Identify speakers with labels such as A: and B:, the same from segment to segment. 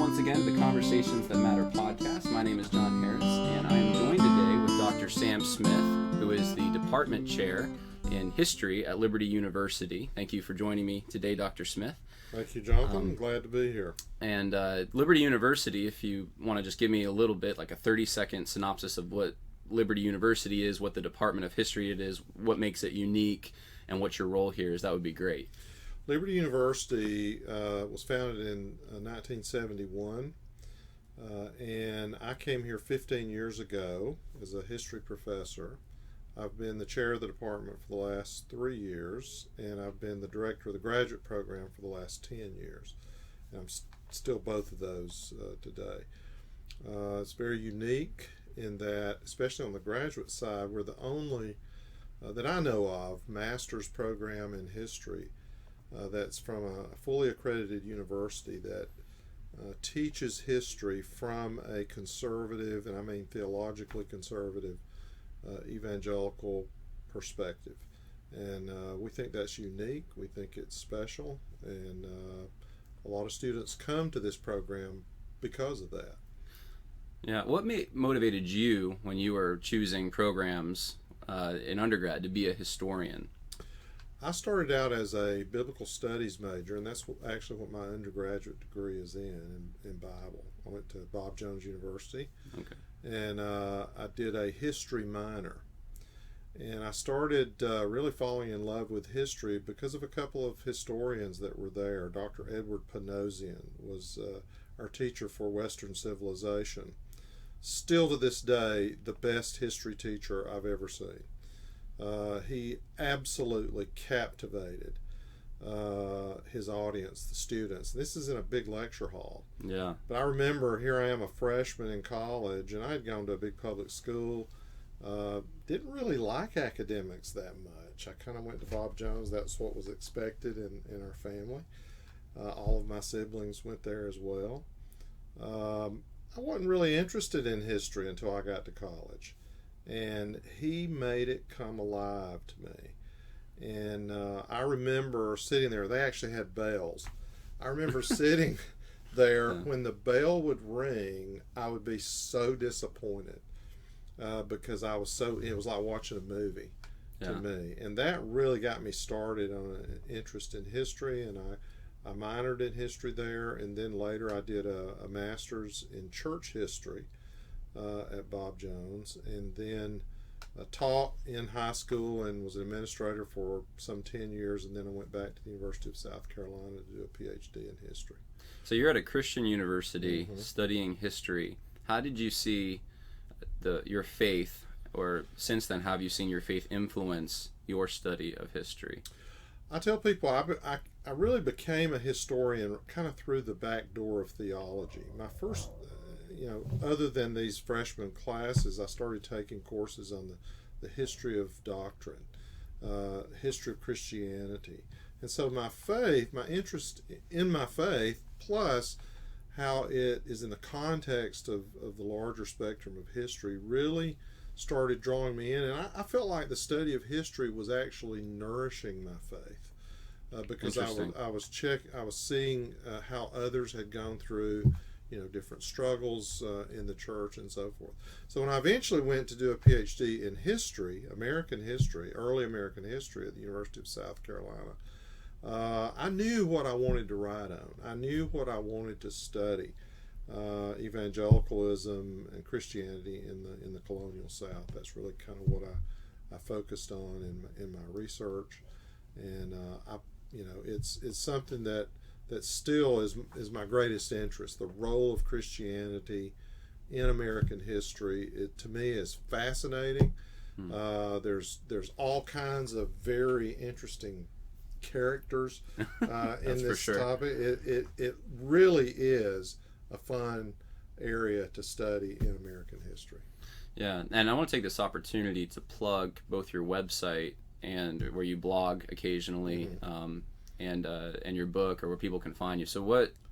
A: once again to the Conversations That Matter podcast. My name is John Harris, and I am joined today with Dr. Sam Smith, who is the Department Chair in History at Liberty University. Thank you for joining me today, Dr. Smith.
B: Thank you, Jonathan. Glad to be here.
A: And Liberty University, if you want to just give me a little bit, like a 30-second synopsis of what Liberty University is, what the Department of History it is, what makes it unique, and what your role here is, that would be great.
B: Liberty University was founded in 1971, and I came here 15 years ago as a history professor. I've been the chair of the department for the last 3 years, and I've been the director of the graduate program for the last 10 years. And I'm still both of those today. It's very unique in that, especially on the graduate side, we're the only, that I know of, master's program in history that's from a fully accredited university that teaches history from a conservative, and I mean theologically conservative, evangelical perspective. And we think that's unique. We think it's special, and a lot of students come to this program because of that.
A: Yeah, what motivated you when you were choosing programs in undergrad to be a historian?
B: I started out as a biblical studies major, and that's actually what my undergraduate degree is in Bible. I went to Bob Jones University, and I did a history minor. And I started really falling in love with history because of a couple of historians that were there. Dr. Edward Panosian was our teacher for Western civilization. Still to this day, the best history teacher I've ever seen. He absolutely captivated his audience, the students. This is in a big lecture hall.
A: Yeah.
B: But I remember here I am, a freshman in college, and I had gone to a big public school. Didn't really like academics that much. I kind of went to Bob Jones. That's what was expected in our family. All of my siblings went there as well. I wasn't really interested in history until I got to college. And he made it come alive to me. And I remember sitting there. They actually had bells. I remember sitting there when the bell would ring. I would be so disappointed because it was like watching a movie to me. And that really got me started on an interest in history. And I minored in history there. And then later I did a master's in church history at Bob Jones, and then taught in high school and was an administrator for some 10 years, and then I went back to the University of South Carolina to do a PhD in history.
A: So you're at a Christian university studying history. How did you see your faith, or since then, have you seen your faith influence your study of history?
B: I tell people I really became a historian kind of through the back door of theology. My first other than these freshman classes, I started taking courses on the history of doctrine, history of Christianity. And so my interest in my faith, plus how it is in the context of the larger spectrum of history, really started drawing me in. And I felt like the study of history was actually nourishing my faith because I was seeing how others had gone through different struggles in the church and so forth. So when I eventually went to do a PhD in history, American history, early American history at the University of South Carolina, I knew what I wanted to write on. I knew what I wanted to study, evangelicalism and Christianity in the colonial South. That's really kind of what I focused on in my research, and it's something that still is my greatest interest. The role of Christianity in American history, to me, is fascinating. There's all kinds of very interesting characters in this topic. It really is a fun area to study in American history.
A: Yeah, and I want to take this opportunity to plug both your website and where you blog occasionally. And your book, or where people can find you. So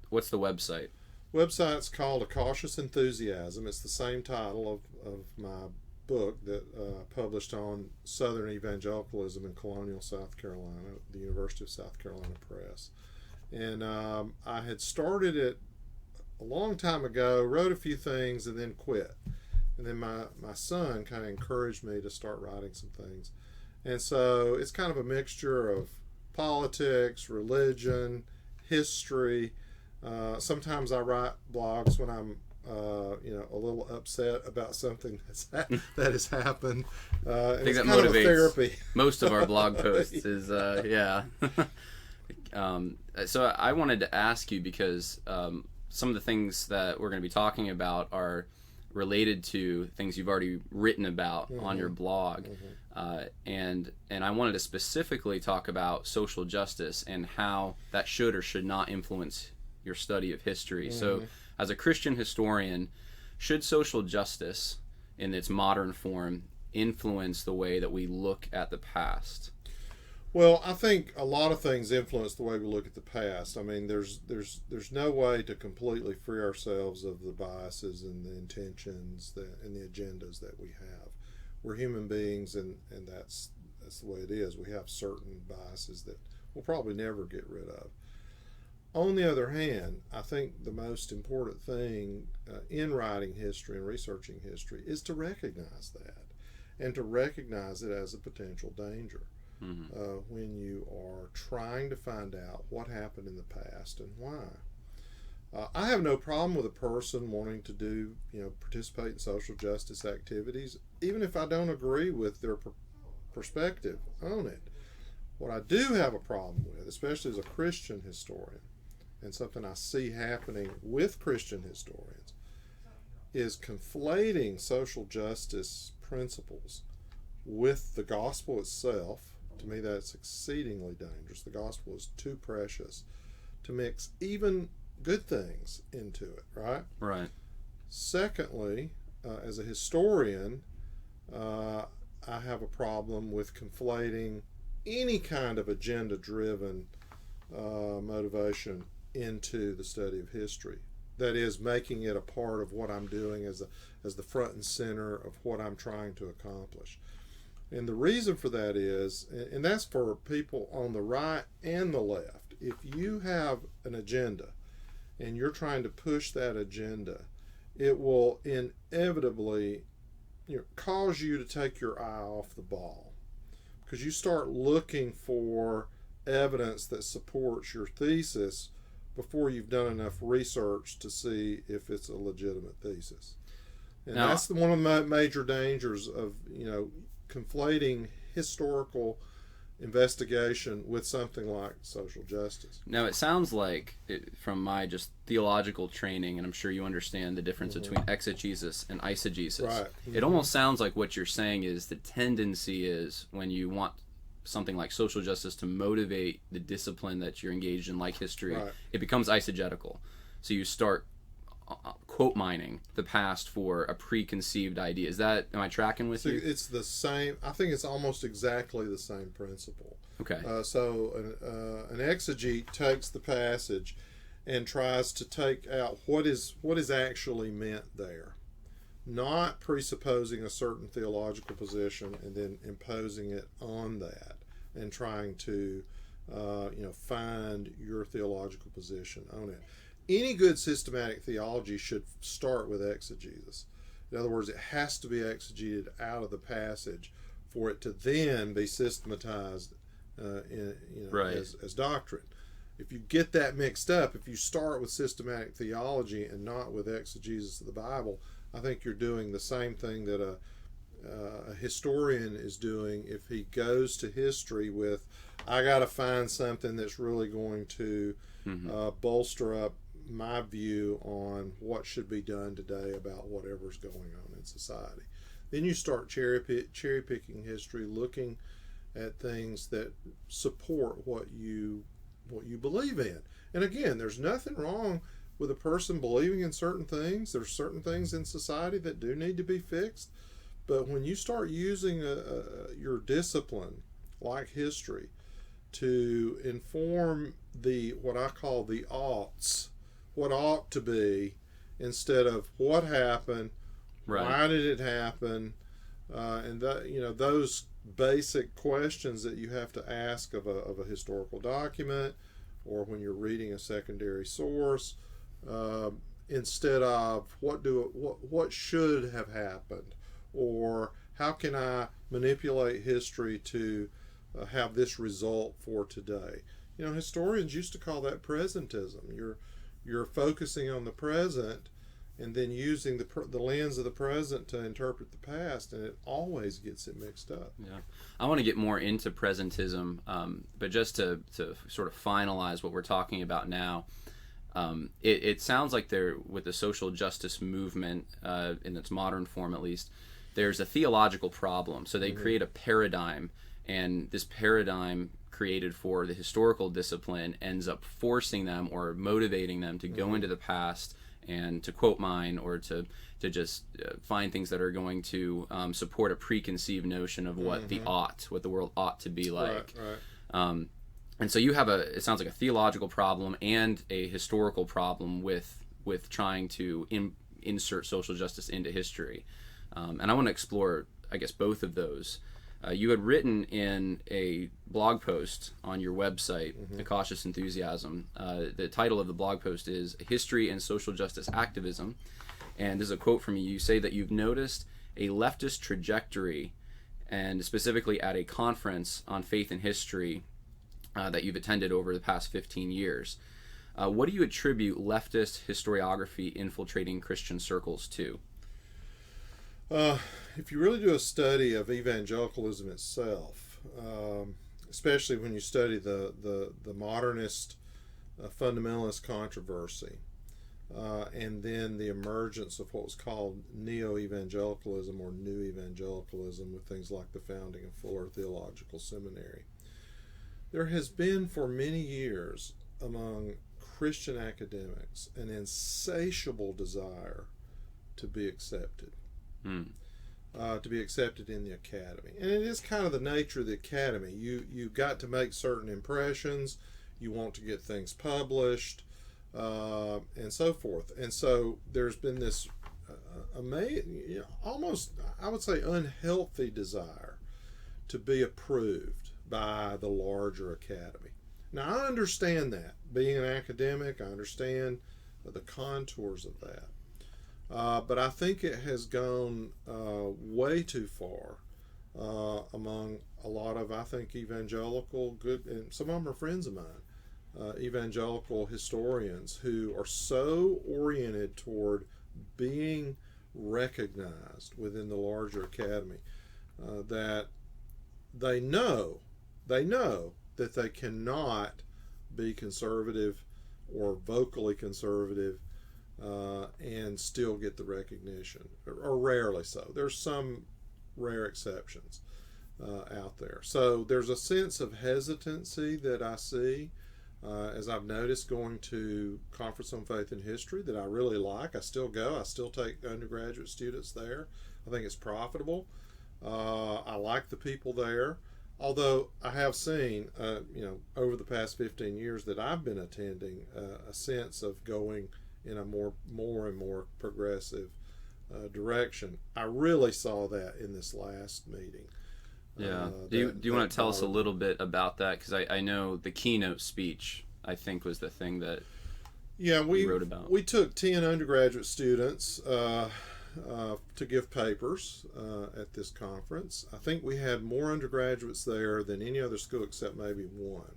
A: what's the website?
B: Website's called A Cautious Enthusiasm. It's the same title of my book that published on Southern Evangelicalism in colonial South Carolina, the University of South Carolina Press. And I had started it a long time ago, wrote a few things, and then quit. And then my son kind of encouraged me to start writing some things. And so it's kind of a mixture of politics, religion, history. Sometimes I write blogs when I'm a little upset about something that has happened.
A: I think that motivates therapy. Most of our blog posts. Is yeah. So I wanted to ask you, because some of the things that we're going to be talking about are related to things you've already written about on your blog. And I wanted to specifically talk about social justice and how that should or should not influence your study of history. So as a Christian historian, should social justice in its modern form influence the way that we look at the past?
B: Well, I think a lot of things influence the way we look at the past. I mean, there's no way to completely free ourselves of the biases and the intentions and the agendas that we have. We're human beings, and that's the way it is. We have certain biases that we'll probably never get rid of. On the other hand, I think the most important thing in writing history and researching history is to recognize that, and to recognize it as a potential danger. When you are trying to find out what happened in the past and why. I have no problem with a person wanting to participate in social justice activities, even if I don't agree with their perspective on it. What I do have a problem with, especially as a Christian historian, and something I see happening with Christian historians, is conflating social justice principles with the gospel itself. To me, that's exceedingly dangerous. The gospel is too precious to mix even good things into it, right?
A: Right.
B: Secondly, as a historian, I have a problem with conflating any kind of agenda-driven motivation into the study of history. That is, making it a part of what I'm doing as the front and center of what I'm trying to accomplish. And the reason for that is, and that's for people on the right and the left, if you have an agenda and you're trying to push that agenda, it will inevitably cause you to take your eye off the ball, because you start looking for evidence that supports your thesis before you've done enough research to see if it's a legitimate thesis. And now, that's one of the major dangers of conflating historical investigation with something like social justice.
A: Now, it sounds like, from my just theological training, and I'm sure you understand the difference between exegesis and eisegesis.
B: Right.
A: It almost sounds like what you're saying is the tendency is, when you want something like social justice to motivate the discipline that you're engaged in, like history, it becomes eisegetical. So you start quote mining the past for a preconceived idea. Am I tracking with you?
B: It's the same. I think it's almost exactly the same principle.
A: Okay.
B: So an exegete takes the passage and tries to take out what is actually meant there, not presupposing a certain theological position and then imposing it on that and trying to find your theological position on it. Any good systematic theology should start with exegesis. In other words, it has to be exegeted out of the passage for it to then be systematized as doctrine. If you get that mixed up, if you start with systematic theology and not with exegesis of the Bible, I think you're doing the same thing that a historian is doing if he goes to history with, I got to find something that's really going to bolster up my view on what should be done today about whatever's going on in society. Then you start cherry picking history, looking at things that support what you believe in. And again, there's nothing wrong with a person believing in certain things. There's certain things in society that do need to be fixed. But when you start using your discipline, like history, to inform what I call the oughts, what ought to be, instead of what happened, why did it happen, and those basic questions that you have to ask of a historical document, or when you're reading a secondary source, instead of what should have happened, or how can I manipulate history to have this result for today. Historians used to call that presentism. You're focusing on the present and then using the lens of the present to interpret the past, and it always gets it mixed up.
A: Yeah, I want to get more into presentism, but just to sort of finalize what we're talking about now, it sounds like there, with the social justice movement, in its modern form at least, there's a theological problem. So they create a paradigm, and this paradigm created for the historical discipline ends up forcing them or motivating them to go into the past and to quote mine, or to just find things that are going to support a preconceived notion of what what the world ought to be like.
B: Right.
A: And so you have it sounds like a theological problem and a historical problem with trying to insert social justice into history. And I want to explore, I guess, both of those. You had written in a blog post on your website, A Cautious Enthusiasm. The title of the blog post is History and Social Justice Activism. And this is a quote from you. You say that you've noticed a leftist trajectory, and specifically at a conference on faith and history that you've attended over the past 15 years. What do you attribute leftist historiography infiltrating Christian circles to?
B: If you really do a study of evangelicalism itself, especially when you study the modernist fundamentalist controversy, and then the emergence of what was called neo-evangelicalism or new evangelicalism with things like the founding of Fuller Theological Seminary, there has been for many years among Christian academics an insatiable desire to be accepted. To be accepted in the academy. And it is kind of the nature of the academy. You've got to make certain impressions, you want to get things published, and so forth. And so there's been this almost, I would say, unhealthy desire to be approved by the larger academy. Now, I understand that. Being an academic, I understand the contours of that. But I think it has gone way too far among a lot of, I think, evangelical, good, and some of them are friends of mine, evangelical historians who are so oriented toward being recognized within the larger academy that they know that they cannot be conservative or vocally conservative and still get the recognition, or rarely so. There's some rare exceptions out there. So there's a sense of hesitancy that I see as I've noticed going to Conference on Faith and History that I really like. I still go. I still take undergraduate students there. I think it's profitable. I like the people there. Although I have seen, over the past 15 years that I've been attending, a sense of going in a more and more progressive direction. I really saw that in this last meeting.
A: Yeah. Do you want to tell us a little bit about that? Because I know the keynote speech, I think, was the thing that you wrote about.
B: We took 10 undergraduate students to give papers at this conference. I think we had more undergraduates there than any other school except maybe one.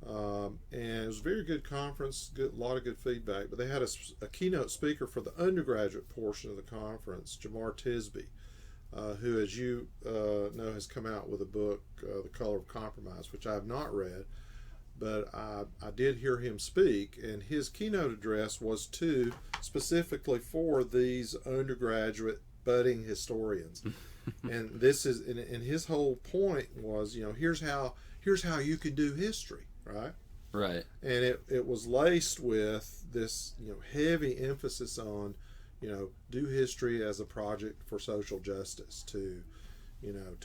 B: And it was a very good conference, a lot of good feedback. But they had a keynote speaker for the undergraduate portion of the conference, Jemar Tisby, who, as you know, has come out with a book, The Color of Compromise, which I have not read, but I did hear him speak, and his keynote address was specifically for these undergraduate budding historians. And this is, and his whole point was, here's how you can do history, right?
A: Right.
B: And it was laced with this, heavy emphasis on, do history as a project for social justice, to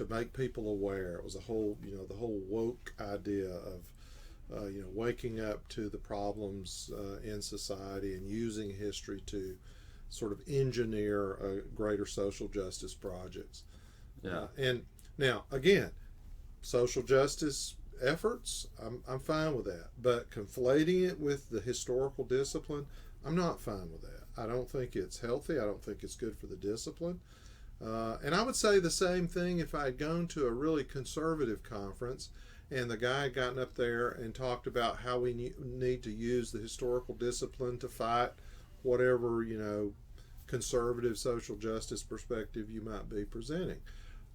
B: make people aware. It was a whole, the whole woke idea of, waking up to the problems in society and using history to sort of engineer greater social justice projects.
A: Yeah.
B: And now, again, social justice efforts, I'm fine with that. But conflating it with the historical discipline, I'm not fine with that. I don't think it's healthy. I don't think it's good for the discipline. And I would say the same thing if I had gone to a really conservative conference and the guy had gotten up there and talked about how we need to use the historical discipline to fight whatever, conservative social justice perspective you might be presenting.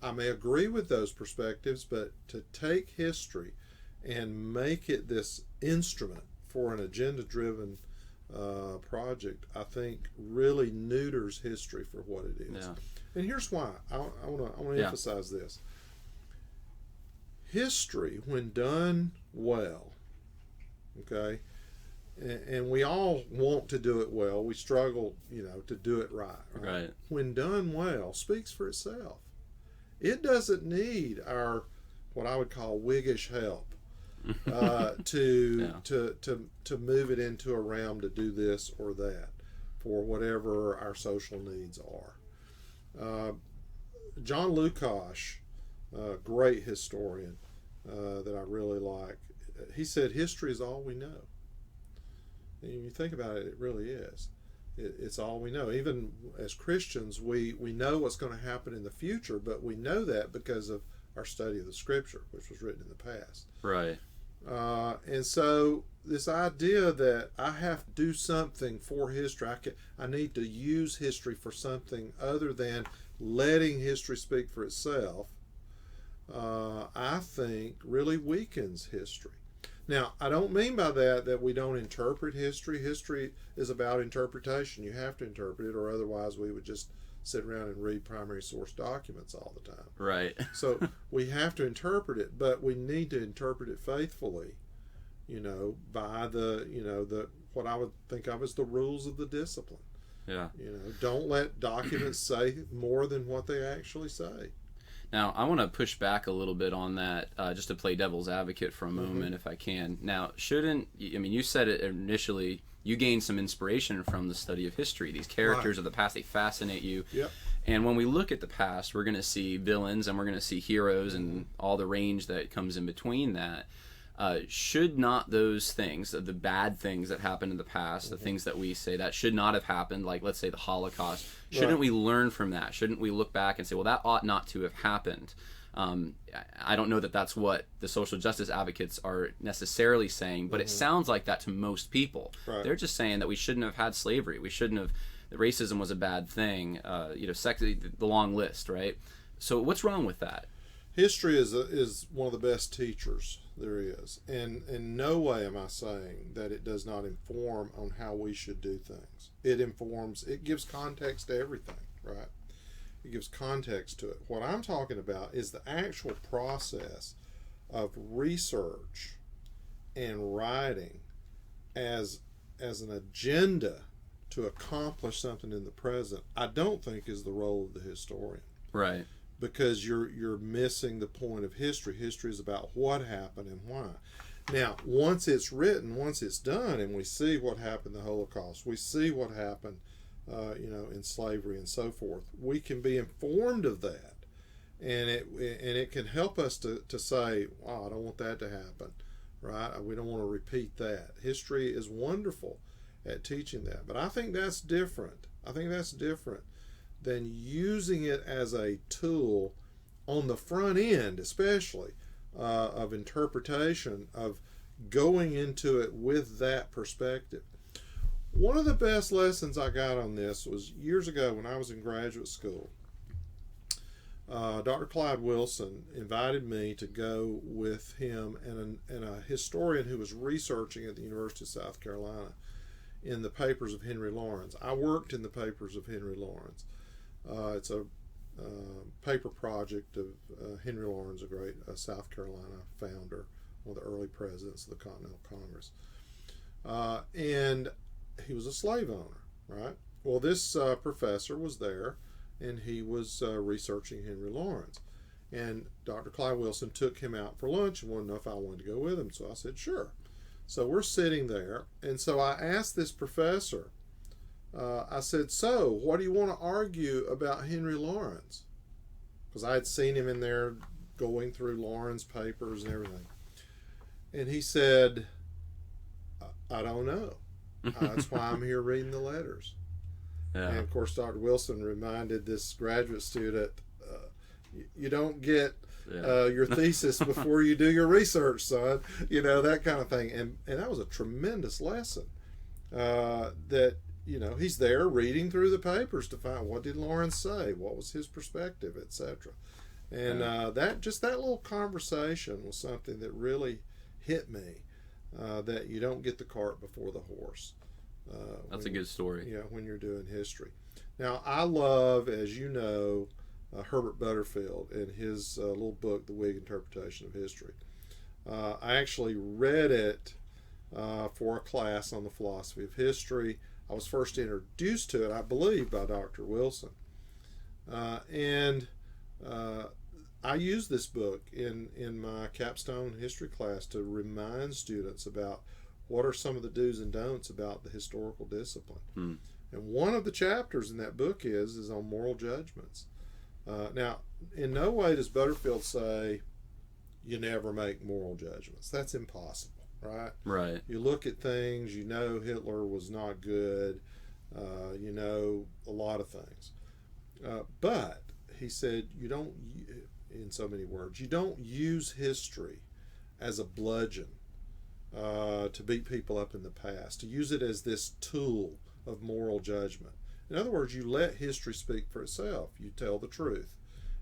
B: I may agree with those perspectives, but to take history and make it this instrument for an agenda-driven project, I think really neuters history for what it is.
A: Yeah.
B: And here's why. I want to emphasize this. History, when done well, okay, and we all want to do it well. We struggle, to do it right.
A: Right.
B: When done well, speaks for itself. It doesn't need our, what I would call, Whiggish help to move it into a realm to do this or that for whatever our social needs are. John Lukács, a great historian that I really like, he said history is all we know. And when you think about it, it really is. It's all we know. Even as Christians, we know what's going to happen in the future, but we know that because of our study of the Scripture, which was written in the past.
A: Right.
B: And so this idea that I have to do something for history, I need to use history for something other than letting history speak for itself, I think really weakens history. Now, I don't mean by that we don't interpret history. History is about interpretation. You have to interpret it, or otherwise we would just sit around and read primary source documents all the time.
A: Right.
B: So we have to interpret it, but we need to interpret it faithfully, by the what I would think of as the rules of the discipline.
A: Yeah.
B: Don't let documents say more than what they actually say.
A: Now, I want to push back a little bit on that, just to play devil's advocate for a moment, if I can. Now, you said it initially, you gained some inspiration from the study of history. These characters of the past, they fascinate you.
B: Yep.
A: And when we look at the past, we're going to see villains and we're going to see heroes and all the range that comes in between that. Should not those things, the bad things that happened in the past, the things that we say that should not have happened, like let's say the Holocaust, shouldn't we learn from that? Shouldn't we look back and say, well, that ought not to have happened? I don't know that that's what the social justice advocates are necessarily saying, but it sounds like that to most people.
B: Right.
A: They're just saying that we shouldn't have had slavery. We shouldn't have, that racism was a bad thing, sex, the long list, right? So what's wrong with that?
B: History is one of the best teachers there is, and in no way am I saying that it does not inform on how we should do things. It gives context to everything, right? It gives context to it. What I'm talking about is the actual process of research and writing as an agenda to accomplish something in the present. I don't think is the role of the historian.
A: Right.
B: Because you're missing the point of history. History is about what happened and why. Now, once it's written, once it's done, and we see what happened in the Holocaust, we see what happened, in slavery and so forth, we can be informed of that, and it can help us to say, "Wow, I don't want that to happen," right? We don't want to repeat that. History is wonderful at teaching that, but I think that's different. Than using it as a tool on the front end, especially of interpretation, of going into it with that perspective. One of the best lessons I got on this was years ago when I was in graduate school. Dr. Clyde Wilson invited me to go with him and a historian who was researching at the University of South Carolina in the papers of Henry Lawrence. I worked in the papers of Henry Lawrence. It's a paper project of Henry Lawrence, a great South Carolina founder, one of the early presidents of the Continental Congress. And he was a slave owner, right? Well, this professor was there, and he was researching Henry Lawrence. And Dr. Clyde Wilson took him out for lunch and wanted to know if I wanted to go with him. So I said, sure. So we're sitting there, and so I asked this professor, I said, so what do you want to argue about Henry Lawrence? Because I had seen him in there going through Lawrence papers and everything. And he said, I don't know. That's why I'm here reading the letters.
A: Yeah.
B: And of course, Dr. Wilson reminded this graduate student, you don't get your thesis before you do your research, son. That kind of thing. And that was a tremendous lesson. That he's there reading through the papers to find, what did Lawrence say, what was his perspective, etc. And that little conversation was something that really hit me. That you don't get the cart before the horse.
A: That's a good story.
B: Yeah, when you're doing history. Now, I love, as you know, Herbert Butterfield in his little book, The Whig Interpretation of History. I actually read it for a class on the philosophy of history. I was first introduced to it, I believe, by Dr. Wilson. And I use this book in my capstone history class to remind students about what are some of the do's and don'ts about the historical discipline. And one of the chapters in that book is on moral judgments. Now, in no way does Butterfield say you never make moral judgments. That's impossible, right?
A: Right.
B: You look at things, Hitler was not good, a lot of things. But he said, in so many words, you don't use history as a bludgeon to beat people up in the past, to use it as this tool of moral judgment. In other words, you let history speak for itself. You tell the truth,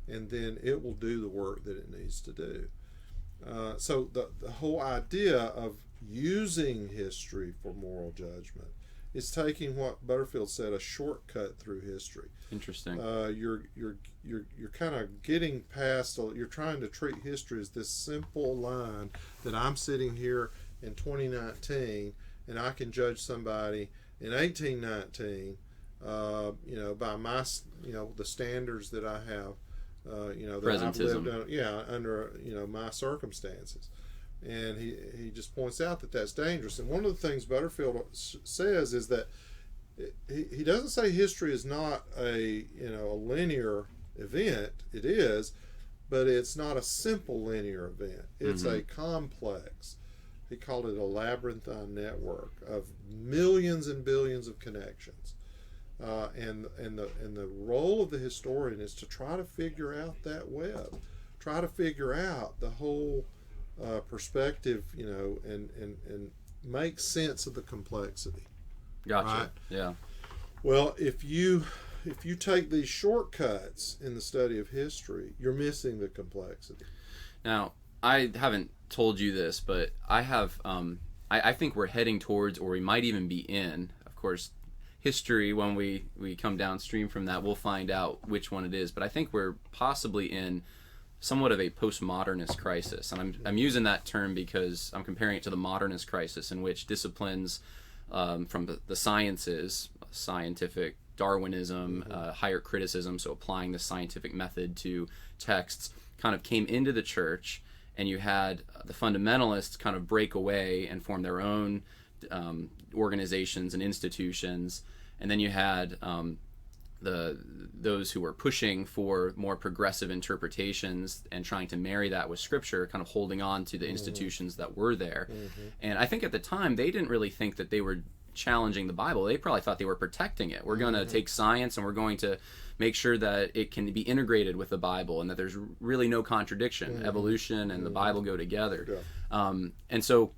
B: and then it will do the work that it needs to do. So the whole idea of using history for moral judgment is taking what Butterfield said, a shortcut through history.
A: Interesting.
B: You're kind of getting past. You're trying to treat history as this simple line that I'm sitting here in 2019 and I can judge somebody in 1819, by my, the standards that I have, that
A: Presentism.
B: I've lived under, my circumstances. And he just points out that that's dangerous. And one of the things Butterfield says is that he doesn't say history is not a linear event. It is, but it's not a simple linear event. It's a complex. He called it a labyrinthine network of millions and billions of connections. And the role of the historian is to try to figure out that web, try to figure out the whole perspective, and make sense of the complexity.
A: Gotcha.
B: Right?
A: Yeah.
B: Well, if you take these shortcuts in the study of history, you're missing the complexity.
A: Now, I haven't told you this, but I have. I think we're heading towards, or we might even be in. Of course, history. When we come downstream from that, we'll find out which one it is. But I think we're possibly in somewhat of a postmodernist crisis, and I'm using that term because I'm comparing it to the modernist crisis, in which disciplines from the sciences, scientific Darwinism, higher criticism, so applying the scientific method to texts, kind of came into the church, and you had the fundamentalists kind of break away and form their own organizations and institutions, and then you had those who were pushing for more progressive interpretations and trying to marry that with scripture, kind of holding on to the institutions that were there. And I think at the time they didn't really think that they were challenging the Bible. They probably thought they were protecting it. We're going to take science and we're going to make sure that it can be integrated with the Bible and that there's really no contradiction. Evolution and the Bible go together. And so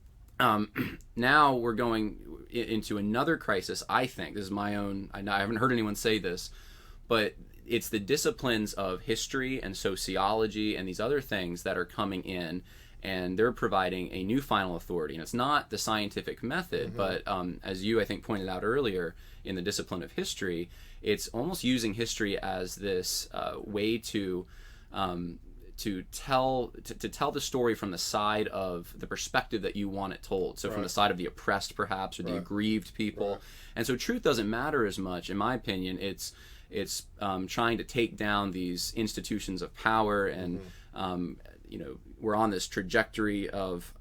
A: now we're going into another crisis. I think this is my own, I haven't heard anyone say this, but it's the disciplines of history and sociology and these other things that are coming in, and they're providing a new final authority. And it's not the scientific method, but as you, I think, pointed out earlier, in the discipline of history, it's almost using history as this way to tell the story from the side of the perspective that you want it told. So from the side of the oppressed, perhaps, or the aggrieved people. And so truth doesn't matter as much, in my opinion. It's trying to take down these institutions of power, and we're on this trajectory of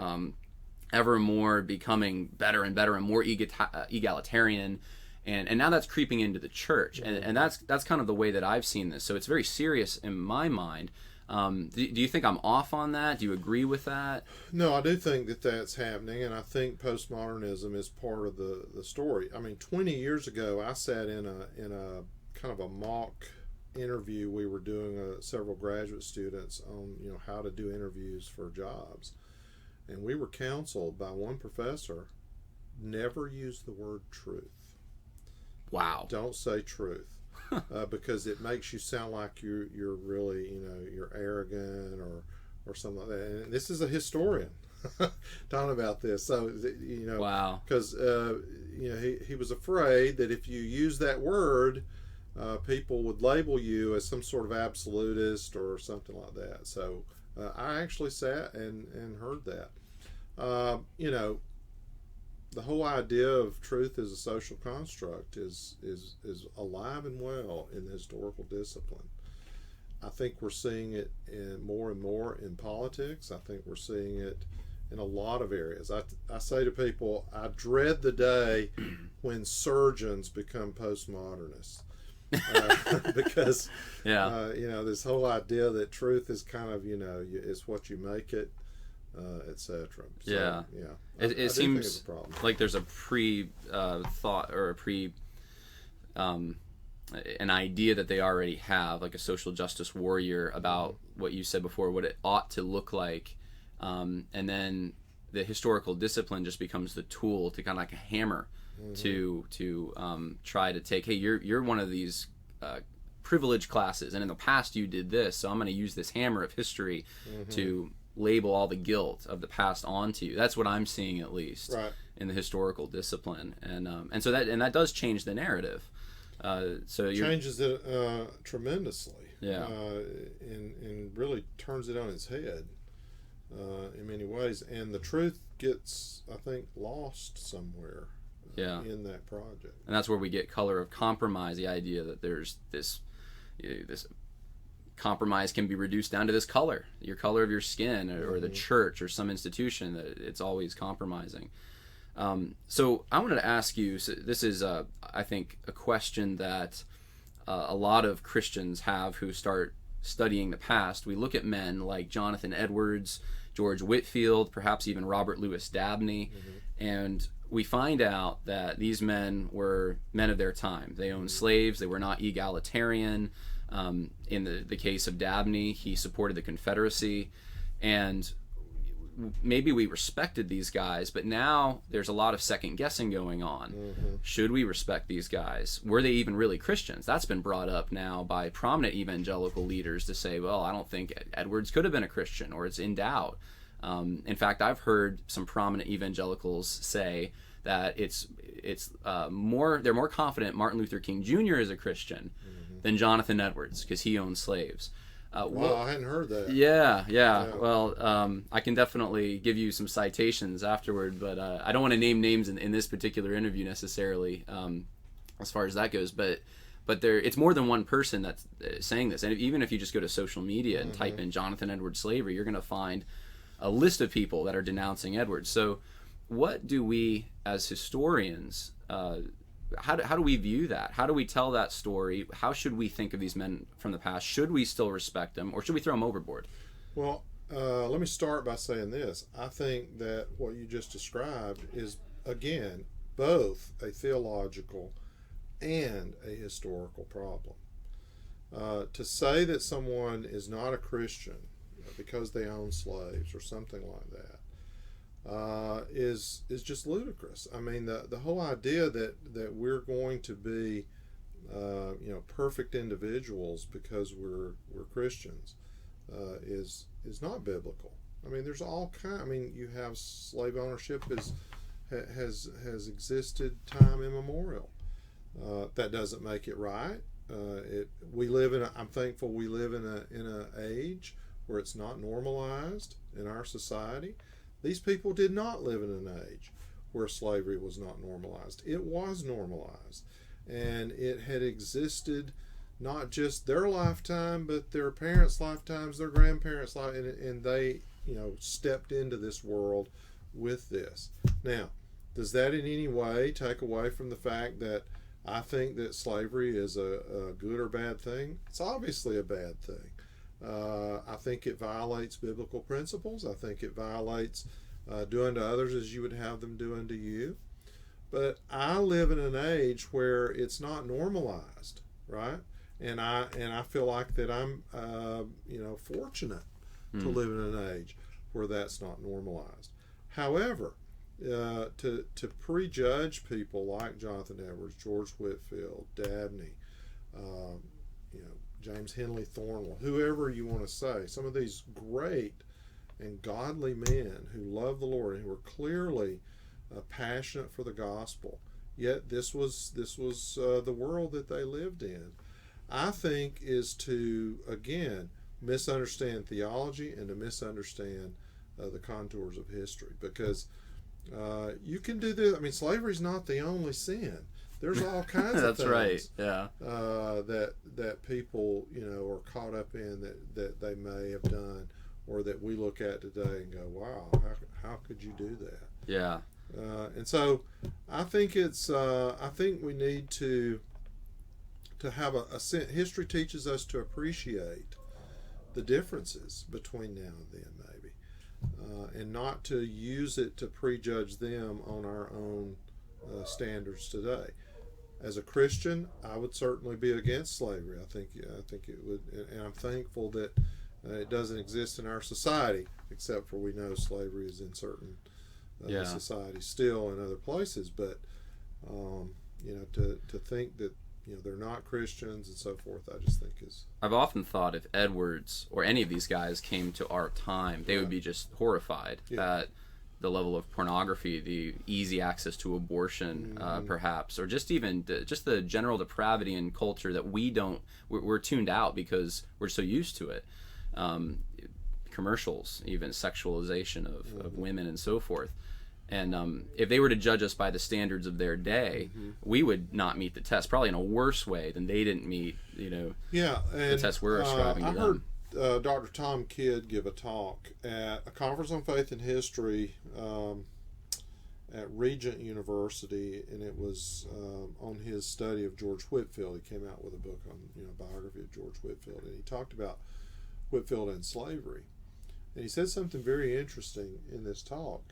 A: ever more becoming better and better and more egalitarian. And now that's creeping into the church, and that's kind of the way that I've seen this. So it's very serious in my mind. Do you think I'm off on that? Do you agree with that?
B: No, I do think that that's happening, and I think postmodernism is part of the story. I mean, 20 years ago, I sat in a kind of a mock interview. We were doing several graduate students on how to do interviews for jobs, and we were counseled by one professor: never use the word truth.
A: Wow!
B: Don't say truth. Because it makes you sound like you're really you're arrogant or something like that. And this is a historian talking about this. So
A: wow,
B: because he was afraid that if you use that word, people would label you as some sort of absolutist or something like that. So I actually sat and heard that. The whole idea of truth as a social construct is alive and well in the historical discipline. I think we're seeing it more and more in politics. I think we're seeing it in a lot of areas. I say to people, I dread the day when surgeons become postmodernists. Because this whole idea that truth is kind of it's what you make it, etc. So,
A: it seems like there's a thought or an idea that they already have, like a social justice warrior, about what you said before, what it ought to look like, and then the historical discipline just becomes the tool to kind of like a hammer to try to take, hey, you're one of these privileged classes, and in the past you did this, so I'm going to use this hammer of history to label all the guilt of the past onto you. That's what I'm seeing, at least, in the historical discipline, and so that does change the narrative. So
B: changes it tremendously,
A: and
B: really turns it on its head in many ways. And the truth gets, I think, lost somewhere in that project.
A: And that's where we get color of compromise. The idea that there's this compromise can be reduced down to this color, your color of your skin, or the church or some institution, that it's always compromising. So I wanted to ask you, so this is I think a question that a lot of Christians have who start studying the past. We look at men like Jonathan Edwards, George Whitefield, perhaps even Robert Louis Dabney, and we find out that these men were men of their time. They owned slaves. They were not egalitarian. In the case of Dabney, he supported the Confederacy, and maybe we respected these guys, but now there's a lot of second guessing going on. Should we respect these guys? Were they even really Christians? That's been brought up now by prominent evangelical leaders to say, well, I don't think Edwards could have been a Christian, or it's in doubt. In fact, I've heard some prominent evangelicals say that they're more confident Martin Luther King Jr. is a Christian than Jonathan Edwards, because he owned slaves.
B: Wow, I hadn't heard that.
A: Yeah. Well, I can definitely give you some citations afterward, but I don't want to name names in this particular interview necessarily, as far as that goes. But it's more than one person that's saying this. And even if you just go to social media and type in Jonathan Edwards slavery, you're going to find a list of people that are denouncing Edwards. So what do we as historians, how do we view that? How do we tell that story? How should we think of these men from the past? Should we still respect them, or should we throw them overboard?
B: Well, let me start by saying this. I think that what you just described is, again, both a theological and a historical problem. To say that someone is not a Christian because they own slaves or something like that is just ludicrous. I mean, the whole idea that we're going to be perfect individuals because we're Christians is not biblical. I mean, there's all kind. I mean, you have slave ownership has existed time immemorial. That doesn't make it right. I'm thankful we live in an age where it's not normalized in our society. These people did not live in an age where slavery was not normalized. It was normalized, and it had existed not just their lifetime, but their parents' lifetimes, their grandparents' life, and they, stepped into this world with this. Now, does that in any way take away from the fact that I think that slavery is a good or bad thing? It's obviously a bad thing. I think it violates biblical principles. I think it violates doing to others as you would have them do unto you. But I live in an age where it's not normalized, right? And I feel like that I'm fortunate to live in an age where that's not normalized. However, to prejudge people like Jonathan Edwards, George Whitefield, Dabney, James Henley Thornwell, whoever you want to say, some of these great and godly men who love the Lord and who were clearly passionate for the gospel, yet this was the world that they lived in, I think is to, again, misunderstand theology and to misunderstand the contours of history, because you can do this. I mean, slavery is not the only sin. There's all kinds of
A: That's
B: things
A: right. Yeah.
B: That people are caught up in that they may have done, or that we look at today and go, wow, how could you do that?
A: Yeah.
B: And so I think I think we need to have history teaches us to appreciate the differences between now and then, maybe, and not to use it to prejudge them on our own standards today. As a Christian, I would certainly be against slavery. I think it would, and I'm thankful that it doesn't exist in our society, except for we know slavery is in certain societies still in other places. But to think that they're not Christians and so forth, I just think is.
A: I've often thought if Edwards or any of these guys came to our time, they would be just horrified at the level of pornography, the easy access to abortion, perhaps, or just even the general depravity in culture that we're tuned out because we're so used to it. Commercials, even sexualization of women and so forth. And if they were to judge us by the standards of their day, we would not meet the test, probably in a worse way than they didn't meet, the test we're ascribing to them.
B: I heard Dr. Tom Kidd give a talk at a conference on faith and history at Regent University, and it was on his study of George Whitefield. He came out with a book on biography of George Whitefield, and he talked about Whitefield and slavery. And he said something very interesting in this talk.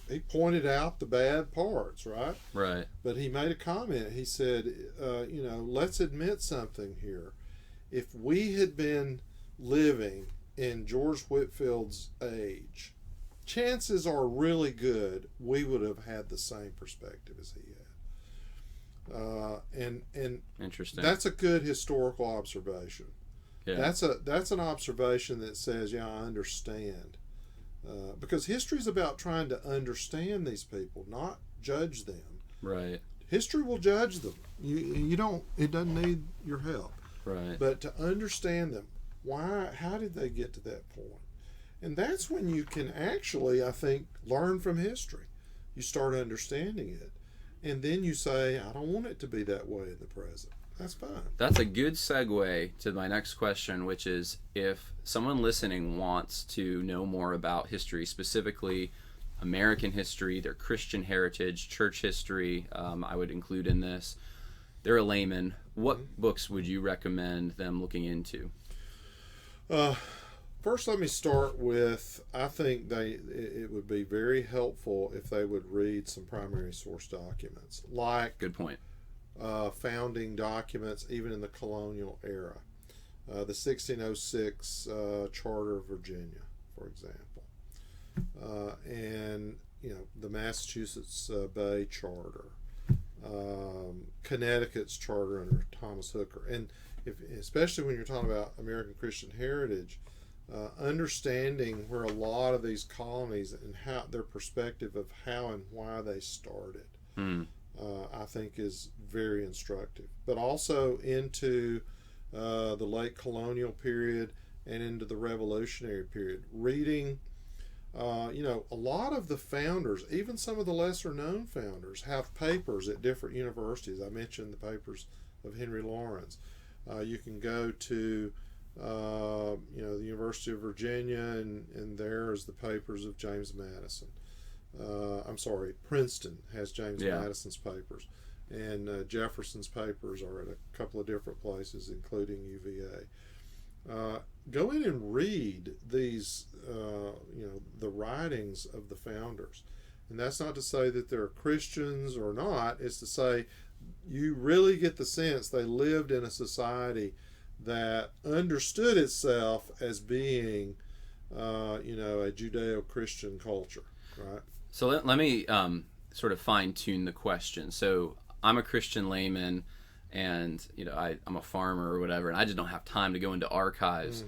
B: He pointed out the bad parts, right?
A: Right.
B: But he made a comment. He said, let's admit something here. If we had been living in George Whitefield's age, chances are really good we would have had the same perspective as he had. And
A: interesting.
B: That's a good historical observation.
A: Yeah.
B: That's an observation that says, I understand. Because history is about trying to understand these people, not judge them.
A: Right.
B: History will judge them. It doesn't need your help.
A: Right.
B: But to understand them, how did they get to that point? And that's when you can actually, I think, learn from history. You start understanding it. And then you say, I don't want it to be that way in the present. That's fine. That's
A: a good segue to my next question, which is if someone listening wants to know more about history, specifically American history, their Christian heritage, church history, I would include in this. They're a layman. What books would you recommend them looking into?
B: First, let me start with, I think it would be very helpful if they would read some primary source documents.
A: Good point.
B: Founding documents, even in the colonial era. The 1606 Charter of Virginia, for example. And, the Massachusetts Bay Charter. Connecticut's charter under Thomas Hooker. And especially when you're talking about American Christian heritage, understanding where a lot of these colonies and how their perspective of how and why they started. I think is very instructive. But also into the late colonial period and into the revolutionary period. Reading, a lot of the founders, even some of the lesser known founders, have papers at different universities. I mentioned the papers of Henry Lawrence. You can go to the University of Virginia, and there is the papers of James Madison. Princeton has James Madison's papers, and Jefferson's papers are at a couple of different places, including UVA. go in and read these, the writings of the founders. And that's not to say that they're Christians or not. It's to say you really get the sense they lived in a society that understood itself as being, a Judeo-Christian culture, right?
A: So let me sort of fine-tune the question. So I'm a Christian layman, and I'm a farmer or whatever, and I just don't have time to go into archives.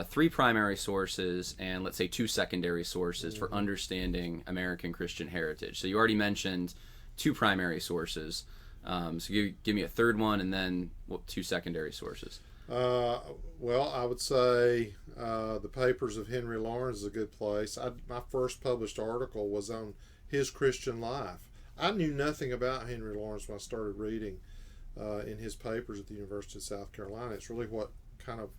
A: 3 primary sources and let's say 2 secondary sources for understanding American Christian heritage. So you already mentioned 2 primary sources. So give me a third one, and then 2 secondary sources.
B: Well, I would say the papers of Henry Lawrence is a good place. My first published article was on his Christian life. I knew nothing about Henry Lawrence when I started reading in his papers at the University of South Carolina. It's really what kind of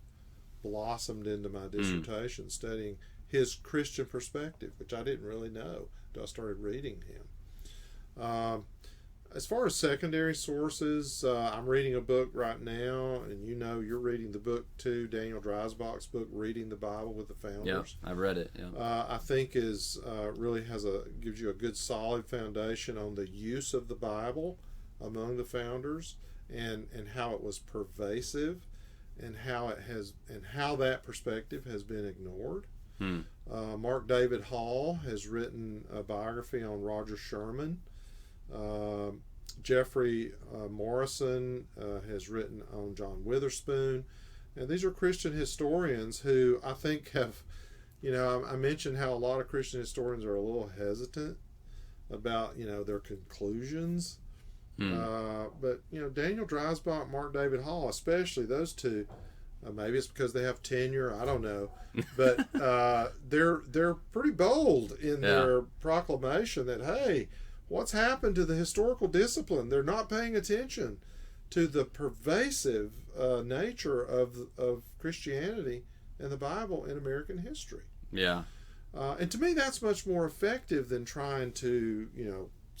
B: blossomed into my dissertation, studying his Christian perspective, which I didn't really know until I started reading him. As far as secondary sources, I'm reading a book right now, and you're reading the book too, Daniel Dreisbach's book, Reading the Bible with the Founders.
A: Yeah, I've read it. Yeah.
B: I think gives you a good solid foundation on the use of the Bible among the founders, and how it was pervasive, and how that perspective has been ignored. Mark David Hall has written a biography on Roger Sherman. Jeffrey Morrison has written on John Witherspoon, and these are Christian historians who I think have, I mentioned how a lot of Christian historians are a little hesitant about their conclusions. But Daniel Dreisbach, Mark David Hall, especially those two, maybe it's because they have tenure, I don't know, but they're pretty bold in their proclamation that, hey, what's happened to the historical discipline? They're not paying attention to the pervasive nature of Christianity and the Bible in American history.
A: Yeah.
B: And to me, that's much more effective than trying to,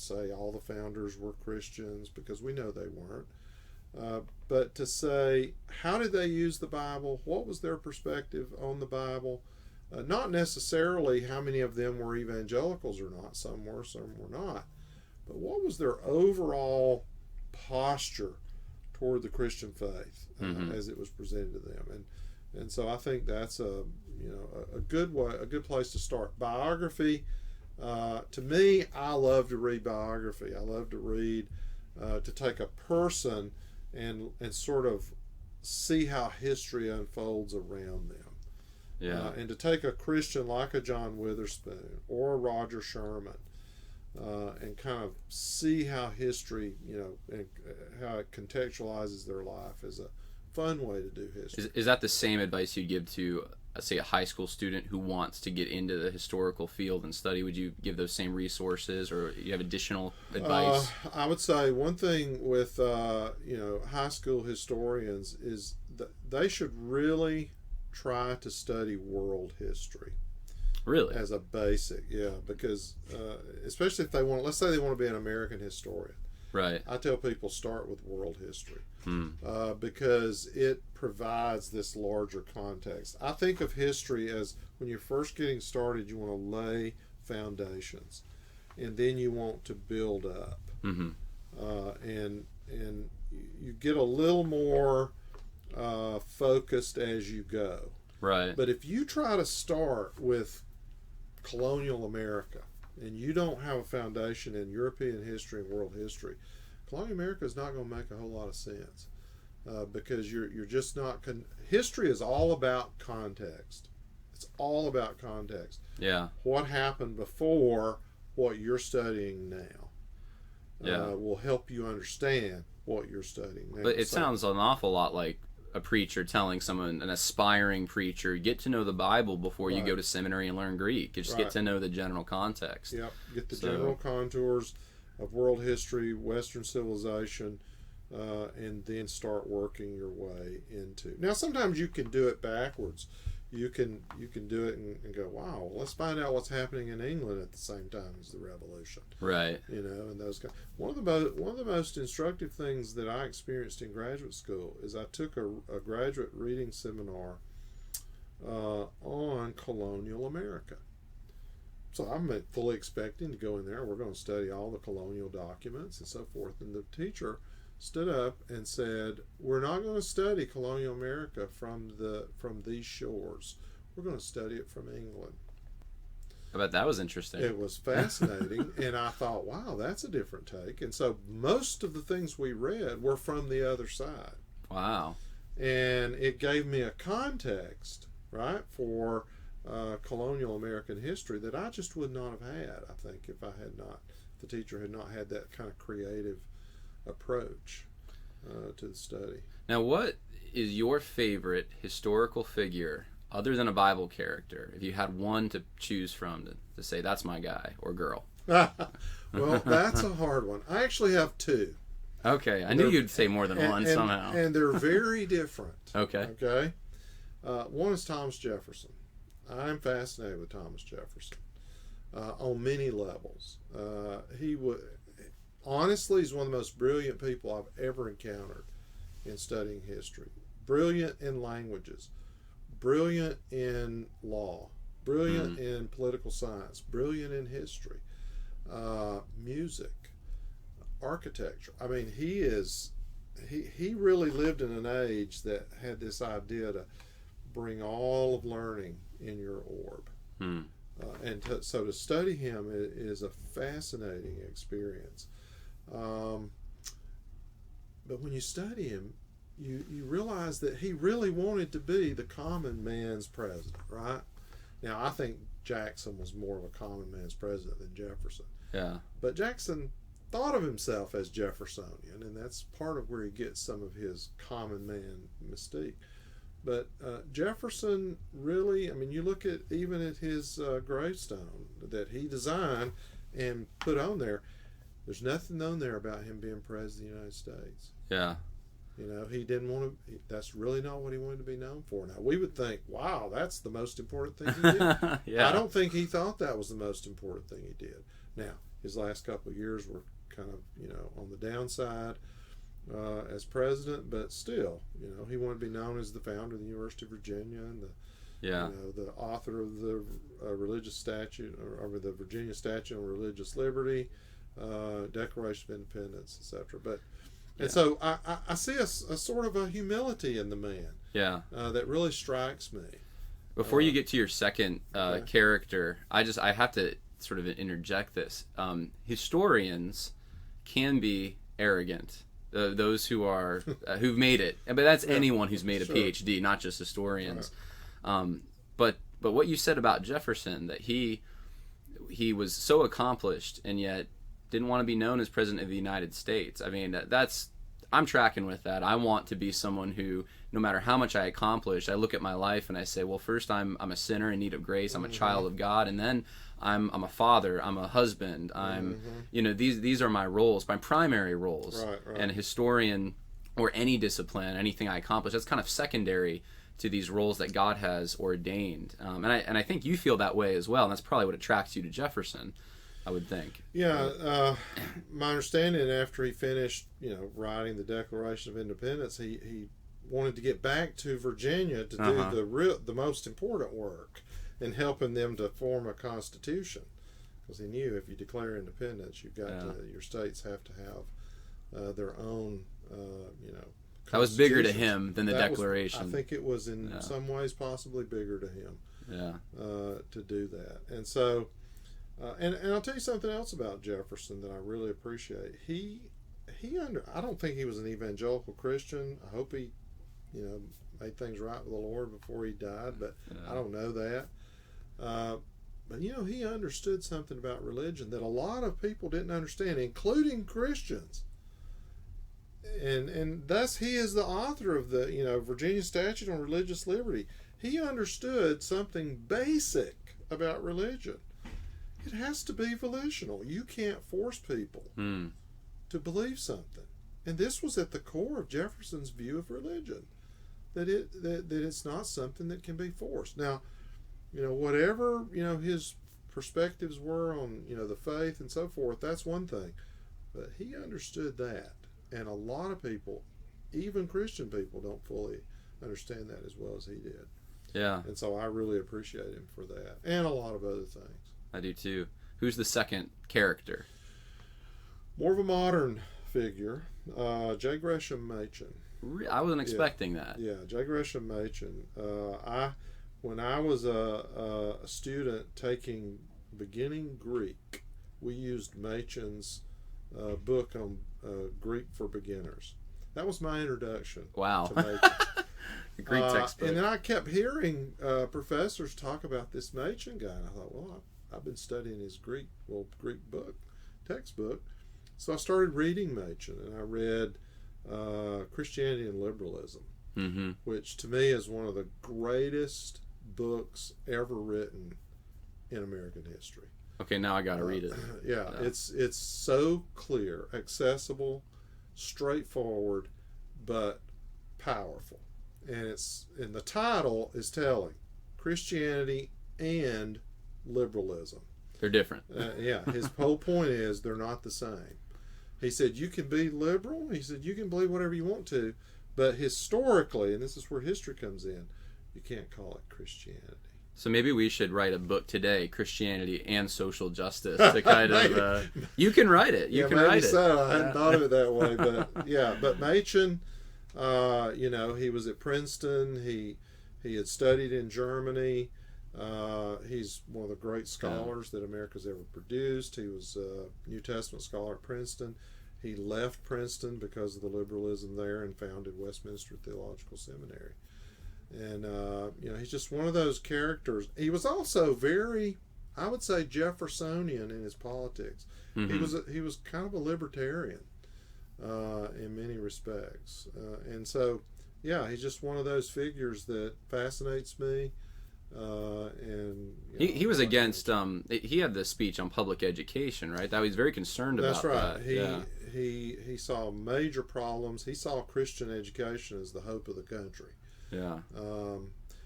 B: say all the founders were Christians, because we know they weren't. But to say, how did they use the Bible? What was their perspective on the Bible? Not necessarily how many of them were evangelicals or not. Some were, some were not. But what was their overall posture toward the Christian faith as it was presented to them? And so I think that's a good place to start. Biography, to me, I love to read biography. I love to read, to take a person and sort of see how history unfolds around them.
A: Yeah.
B: And to take a Christian like a John Witherspoon or a Roger Sherman, and kind of see how history, and how it contextualizes their life is a fun way to do history.
A: Is that the same advice you'd give to, say, a high school student who wants to get into the historical field and study? Would you give those same resources, or you have additional advice?
B: I would say one thing with high school historians is that they should really try to study world history.
A: Really?
B: As a basic, yeah, because especially if let's say they want to be an American historian.
A: Right.
B: I tell people start with world history because it provides this larger context. I think of history as when you're first getting started, you want to lay foundations, and then you want to build up, and you get a little more focused as you go.
A: Right.
B: But if you try to start with colonial America and you don't have a foundation in European history and world history, colonial America is not going to make a whole lot of sense, because you're just not. History is all about context. It's all about context.
A: Yeah.
B: What happened before what you're studying now will help you understand what you're studying now.
A: But it sounds an awful lot like a preacher telling someone, an aspiring preacher, get to know the Bible before you go to seminary and learn Greek. You just get to know the general context.
B: Yep, get the general contours of world history, Western civilization, and then start working your way into. Now, sometimes you can do it backwards. You can do it and go, wow, let's find out what's happening in England at the same time as the Revolution.
A: Right.
B: And those kind. One of the most instructive things that I experienced in graduate school is I took a graduate reading seminar on colonial America. So I'm fully expecting to go in there. We're going to study all the colonial documents and so forth. And the teacher stood up and said, "We're not going to study colonial America from these shores. We're going to study it from England."
A: I bet that was interesting.
B: It was fascinating, and I thought, wow, that's a different take. And so most of the things we read were from the other side.
A: Wow.
B: And it gave me a context, right, for colonial American history that I just would not have had, I think, if the teacher had not had that kind of creative approach to the study.
A: Now, what is your favorite historical figure other than a Bible character, if you had one to choose from to say that's my guy or girl?
B: Well, that's a hard one. I actually have two.
A: Okay, I knew you'd say more than one somehow.
B: And they're very different.
A: Okay.
B: Okay. One is Thomas Jefferson. I'm fascinated with Thomas Jefferson on many levels. Honestly, he's one of the most brilliant people I've ever encountered in studying history. Brilliant in languages, brilliant in law, brilliant in political science, brilliant in history, music, architecture. I mean, he really lived in an age that had this idea to bring all of learning in your orb. So to study him is a fascinating experience. But when you study him, you realize that he really wanted to be the common man's president, right? Now, I think Jackson was more of a common man's president than Jefferson.
A: Yeah.
B: But Jackson thought of himself as Jeffersonian, and that's part of where he gets some of his common man mystique. But Jefferson really, I mean, you look at even at his gravestone that he designed and put on there, there's nothing on there about him being president of the United States.
A: Yeah.
B: You know, he didn't want to, that's really not what he wanted to be known for. Now, we would think, wow, that's the most important thing he did.
A: Yeah.
B: I don't think he thought that was the most important thing he did. Now, his last couple of years were kind of, on the downside as president, but still, he wanted to be known as the founder of the University of Virginia and the author of the religious statute, or the Virginia Statute on Religious Liberty, Declaration of Independence, etc. And so I see a sort of a humility in the man.
A: Yeah.
B: That really strikes me.
A: Before you get to your second character, I have to sort of interject this. Historians can be arrogant. Those who are who've made it, but that's anyone who's made a PhD, not just historians. Right. But what you said about Jefferson, that he was so accomplished and yet didn't want to be known as president of the United States. I mean, I'm tracking with that. I want to be someone who, no matter how much I accomplish, I look at my life and I say, well, first I'm a sinner in need of grace. I'm a child of God, and then I'm a father. I'm a husband. I'm these are my roles, my primary roles. Right. And a historian or any discipline, anything I accomplish, that's kind of secondary to these roles that God has ordained. And I think you feel that way as well. And that's probably what attracts you to Jefferson, I would think.
B: Yeah, my understanding, after he finished, writing the Declaration of Independence, he wanted to get back to Virginia to do the most important work in helping them to form a constitution, because he knew if you declare independence, you've got your states have to have their own,
A: That was bigger to him than the Declaration.
B: I think it was in some ways possibly bigger to him.
A: Yeah.
B: To do that, and so. And I'll tell you something else about Jefferson that I really appreciate. I don't think he was an evangelical Christian. I hope he, made things right with the Lord before he died, but I don't know that. But he understood something about religion that a lot of people didn't understand, including Christians. And thus he is the author of the Virginia Statute on Religious Liberty. He understood something basic about religion. It has to be volitional. You can't force people to believe something. And this was at the core of Jefferson's view of religion, that it's not something that can be forced. Now, whatever, his perspectives were on, the faith and so forth, that's one thing. But he understood that. And a lot of people, even Christian people, don't fully understand that as well as he did.
A: Yeah.
B: And so I really appreciate him for that, and a lot of other things.
A: I do too. Who's the second character?
B: More of a modern figure, J. Gresham Machen.
A: I wasn't expecting that.
B: Yeah, J. Gresham Machen. When I was a student taking beginning Greek, we used Machen's book on Greek for beginners. That was my introduction.
A: Wow.
B: To Machen.
A: Great textbook.
B: And then I kept hearing professors talk about this Machen guy, and I thought, well, I've been studying his Greek book, textbook. So I started reading Machen, and I read Christianity and Liberalism,
A: mm-hmm.
B: which to me is one of the greatest books ever written in American history.
A: Okay, now I got to read it.
B: Yeah, it's so clear, accessible, straightforward, but powerful. And the title is telling: Christianity and Liberalism.
A: They're different.
B: Yeah, his whole point is they're not the same. He said you can be liberal. He said you can believe whatever you want to, but historically, and this is where history comes in, you can't call it Christianity.
A: So maybe we should write a book today, Christianity and Social Justice, to kind of. You can write it. You can write it.
B: So I hadn't thought of it that way, but yeah. But Machen, he was at Princeton. He had studied in Germany. He's one of the great scholars that America's ever produced. He was a New Testament scholar at Princeton. He left Princeton because of the liberalism there and founded Westminster Theological Seminary. And, he's just one of those characters. He was also very, I would say, Jeffersonian in his politics. Mm-hmm. He was kind of a libertarian in many respects. And so, yeah, he's just one of those figures that fascinates me.
A: He was against he had this speech on public education, right? That he was very concerned about.
B: That's right.
A: That.
B: He saw major problems. He saw Christian education as the hope of the country.
A: Yeah.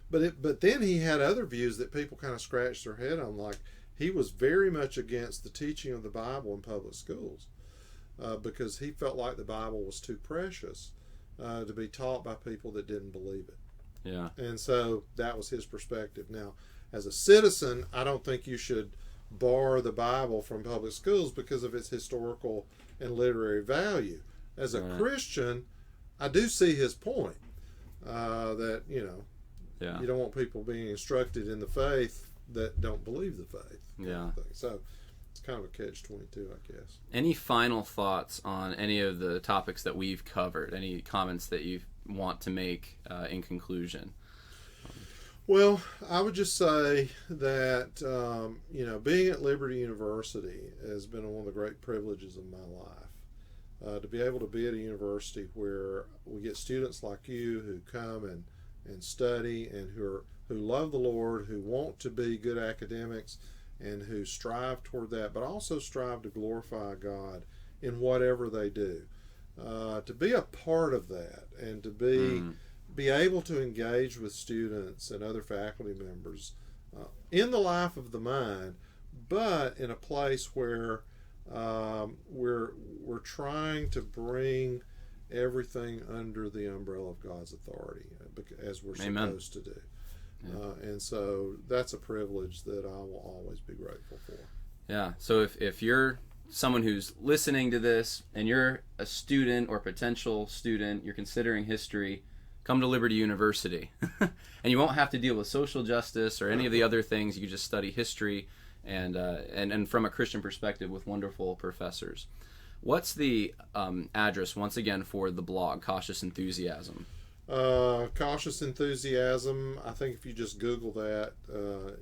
B: But then he had other views that people kind of scratched their head on, like he was very much against the teaching of the Bible in public schools because he felt like the Bible was too precious to be taught by people that didn't believe it.
A: Yeah.
B: And so that was his perspective. Now, as a citizen, I don't think you should bar the Bible from public schools because of its historical and literary value. As a Christian, I do see his point that, you don't want people being instructed in the faith that don't believe the faith.
A: Yeah.
B: So it's kind of a catch-22, I guess.
A: Any final thoughts on any of the topics that we've covered? Any comments that you want to make in conclusion?
B: Well, I would just say that, being at Liberty University has been one of the great privileges of my life. To be able to be at a university where we get students like you who come and study and who love the Lord, who want to be good academics, and who strive toward that, but also strive to glorify God in whatever they do. To be a part of that and to be able to engage with students and other faculty members in the life of the mind, but in a place where we're trying to bring everything under the umbrella of God's authority, as we're supposed to do. Yeah. And so that's a privilege that I will always be grateful for.
A: Yeah. So if you're someone who's listening to this and you're a student or potential student, you're considering history, come to Liberty University. And you won't have to deal with social justice or any of the other things. You can just study history and from a Christian perspective with wonderful professors. What's the address, once again, for the blog, Cautious Enthusiasm?
B: Cautious Enthusiasm. I think if you just Google that,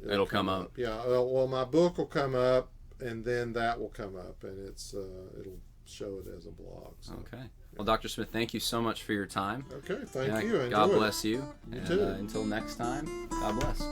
A: it'll come up.
B: Yeah. Well, my book will come up, and then that will come up, and it'll show it as a blog. So.
A: Okay. Well, Dr. Smith, thank you so much for your time.
B: Okay. Thank you.
A: God bless you.
B: You
A: and,
B: too.
A: Until next time, God bless.